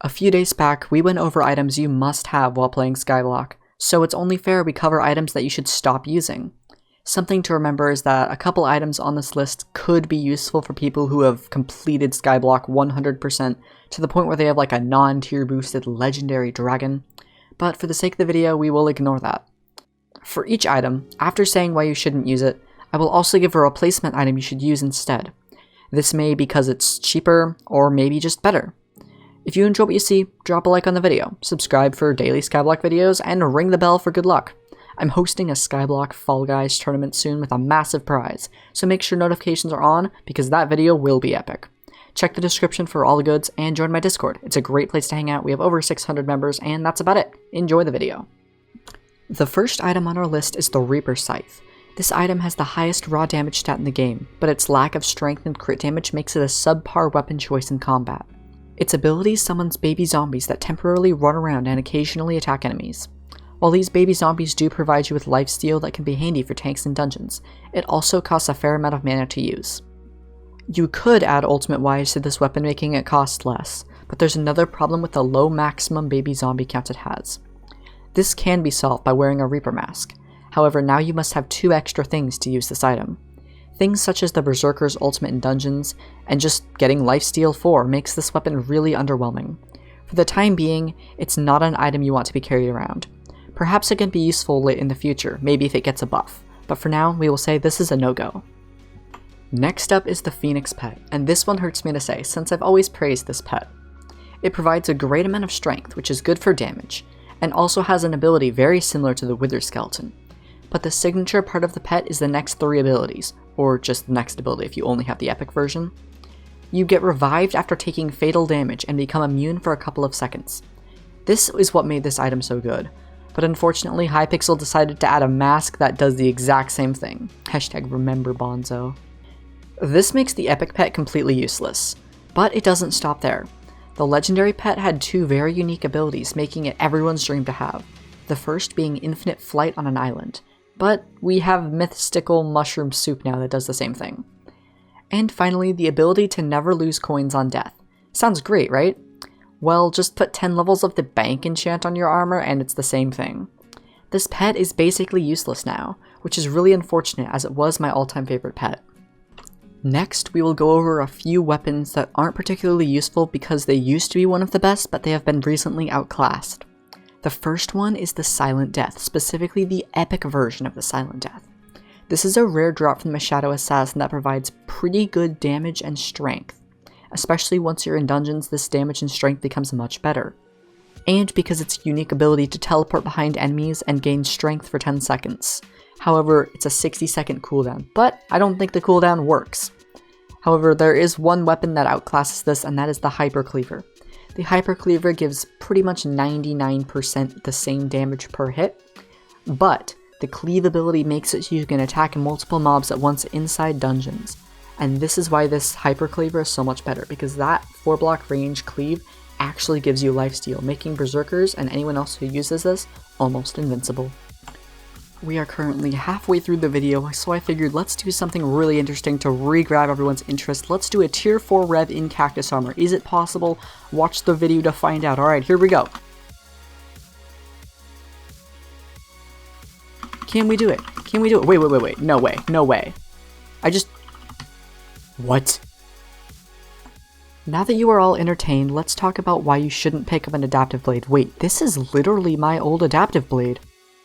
A few days back, we went over items you must have while playing Skyblock, so it's only fair we cover items that you should stop using. Something to remember is that a couple items on this list could be useful for people who have completed Skyblock 100% to the point where they have like a non-tier boosted legendary dragon, but for the sake of the video, we will ignore that. For each item, after saying why you shouldn't use it, I will also give a replacement item you should use instead. This may be because it's cheaper, or maybe just better. If you enjoy what you see, drop a like on the video, subscribe for daily Skyblock videos, and ring the bell for good luck. I'm hosting a Skyblock Fall Guys tournament soon with a massive prize, so make sure notifications are on because that video will be epic. Check the description for all the goods and join my Discord. It's a great place to hang out. We have over 600 members, and that's about it. Enjoy the video. The first item on our list is the Reaper Scythe. This item has the highest raw damage stat in the game, but its lack of strength and crit damage makes it a subpar weapon choice in combat. Its ability summons baby zombies that temporarily run around and occasionally attack enemies. While these baby zombies do provide you with lifesteal that can be handy for tanks and dungeons, it also costs a fair amount of mana to use. You could add ultimate wise to this weapon making it cost less, but there's another problem with the low maximum baby zombie count it has. This can be solved by wearing a Reaper mask, however now you must have 2 extra things to use this item. Things such as the Berserker's ultimate in dungeons, and just getting lifesteal 4 makes this weapon really underwhelming. For the time being, it's not an item you want to be carried around. Perhaps it can be useful late in the future, maybe if it gets a buff, but for now we will say this is a no-go. Next up is the Phoenix pet, and this one hurts me to say since I've always praised this pet. It provides a great amount of strength, which is good for damage, and also has an ability very similar to the Wither Skeleton. But the signature part of the pet is the next 3 abilities, or just the next ability if you only have the epic version. You get revived after taking fatal damage and become immune for a couple of seconds. This is what made this item so good, but unfortunately Hypixel decided to add a mask that does the exact same thing. Hashtag remember Bonzo. This makes the epic pet completely useless, but it doesn't stop there. The legendary pet had 2 very unique abilities, making it everyone's dream to have. The first being infinite flight on an island, but we have mystical mushroom soup now that does the same thing. And finally, the ability to never lose coins on death. Sounds great, right? Well, just put 10 levels of the bank enchant on your armor and it's the same thing. This pet is basically useless now, which is really unfortunate as it was my all-time favorite pet. Next, we will go over a few weapons that aren't particularly useful because they used to be one of the best, but they have been recently outclassed. The first one is the Silent Death, specifically the epic version of the Silent Death. This is a rare drop from the Shadow Assassin that provides pretty good damage and strength. Especially once you're in dungeons, this damage and strength becomes much better. And because its unique ability to teleport behind enemies and gain strength for 10 seconds. However, it's a 60-second cooldown, but I don't think the cooldown works. However, there is one weapon that outclasses this, and that is the Hyper Cleaver. The Hyper Cleaver gives pretty much 99% the same damage per hit, but the cleave ability makes it so you can attack multiple mobs at once inside dungeons. And this is why this Hyper Cleaver is so much better, because that 4-block range cleave actually gives you lifesteal, making Berserkers and anyone else who uses this almost invincible. We are currently halfway through the video, so I figured let's do something really interesting to re-grab everyone's interest. Let's do a tier 4 rev in Cactus Armor. Is it possible? Watch the video to find out. Alright, here we go. Can we do it? Can we do it? Wait. No way. No way. What? Now that you are all entertained, let's talk about why you shouldn't pick up an Adaptive Blade. Wait, this is literally my old Adaptive Blade.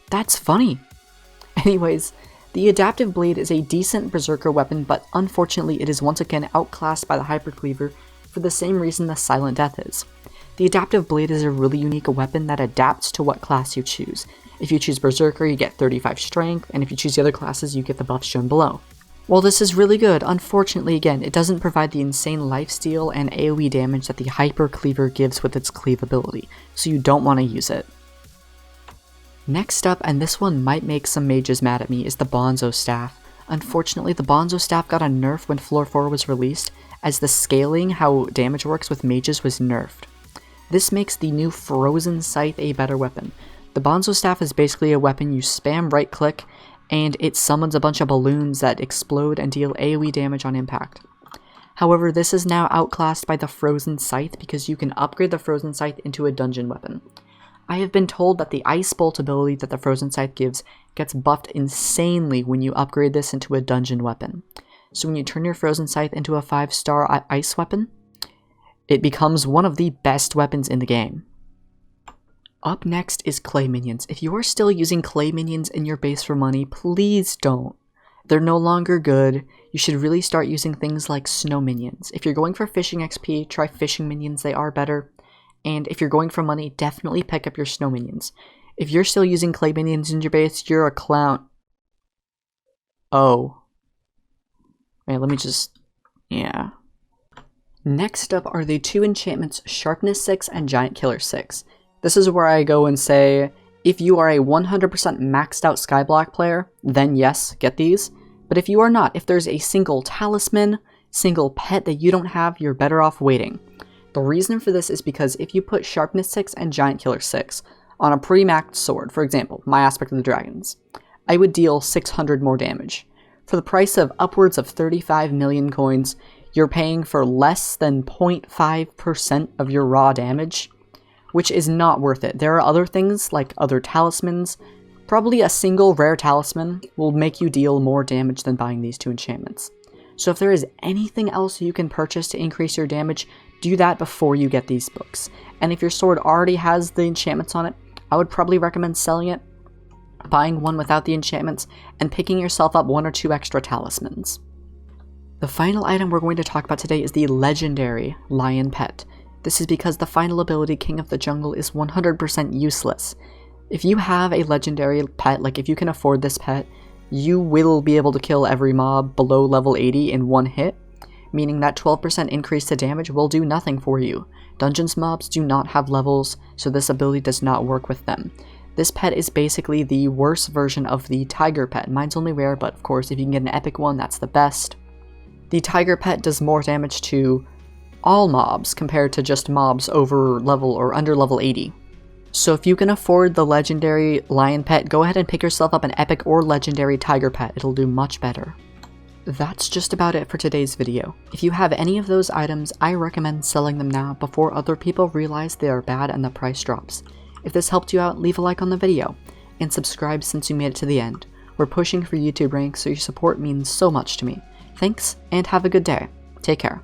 That's funny. Anyways, the Adaptive Blade is a decent Berserker weapon, but unfortunately it is once again outclassed by the Hyper Cleaver for the same reason the Silent Death is. The Adaptive Blade is a really unique weapon that adapts to what class you choose. If you choose Berserker, you get 35 strength, and if you choose the other classes, you get the buffs shown below. While this is really good, unfortunately again, it doesn't provide the insane lifesteal and AoE damage that the Hyper Cleaver gives with its cleave ability, so you don't want to use it. Next up, and this one might make some mages mad at me, is the Bonzo Staff. Unfortunately, the Bonzo Staff got a nerf when Floor 4 was released, as the scaling how damage works with mages was nerfed. This makes the new Frozen Scythe a better weapon. The Bonzo Staff is basically a weapon you spam right click, and it summons a bunch of balloons that explode and deal AoE damage on impact. However, this is now outclassed by the Frozen Scythe because you can upgrade the Frozen Scythe into a dungeon weapon. I have been told that the Ice Bolt ability that the Frozen Scythe gives gets buffed insanely when you upgrade this into a dungeon weapon. So when you turn your Frozen Scythe into a 5-star ice weapon, it becomes one of the best weapons in the game. Up next is clay minions. If you are still using clay minions in your base for money, please don't. They're no longer good. You should really start using things like snow minions. If you're going for fishing XP, try fishing minions, they are better. And if you're going for money, definitely pick up your snow minions. If you're still using clay minions in your base, you're a clown. Oh. Wait, let me just... yeah. Next up are the two enchantments Sharpness 6 and Giant Killer 6. This is where I go and say, if you are a 100% maxed out Skyblock player, then yes, get these. But if you are not, if there's a single talisman, single pet that you don't have, you're better off waiting. The reason for this is because if you put Sharpness 6 and Giant Killer 6 on a pre-maxed sword, for example, my Aspect of the Dragons, I would deal 600 more damage. For the price of upwards of 35 million coins, you're paying for less than 0.5% of your raw damage, which is not worth it. There are other things like other talismans. Probably a single rare talisman will make you deal more damage than buying these two enchantments. So if there is anything else you can purchase to increase your damage, do that before you get these books. And if your sword already has the enchantments on it, I would probably recommend selling it, buying one without the enchantments, and picking yourself up 1 or 2 extra talismans. The final item we're going to talk about today is the legendary Lion Pet. This is because the final ability, King of the Jungle, is 100% useless. If you have a legendary pet, like if you can afford this pet, you will be able to kill every mob below level 80 in one hit, meaning that 12% increase to damage will do nothing for you. Dungeons mobs do not have levels, so this ability does not work with them. This pet is basically the worst version of the Tiger Pet. Mine's only rare, but of course if you can get an epic one, that's the best. The Tiger Pet does more damage to all mobs compared to just mobs over level or under level 80. So if you can afford the legendary Lion Pet, go ahead and pick yourself up an epic or legendary Tiger Pet. It'll do much better. That's just about it for today's video. If you have any of those items, I recommend selling them now before other people realize they are bad and the price drops. If this helped you out, leave a like on the video, and subscribe since you made it to the end. We're pushing for YouTube rank, so your support means so much to me. Thanks, and have a good day. Take care.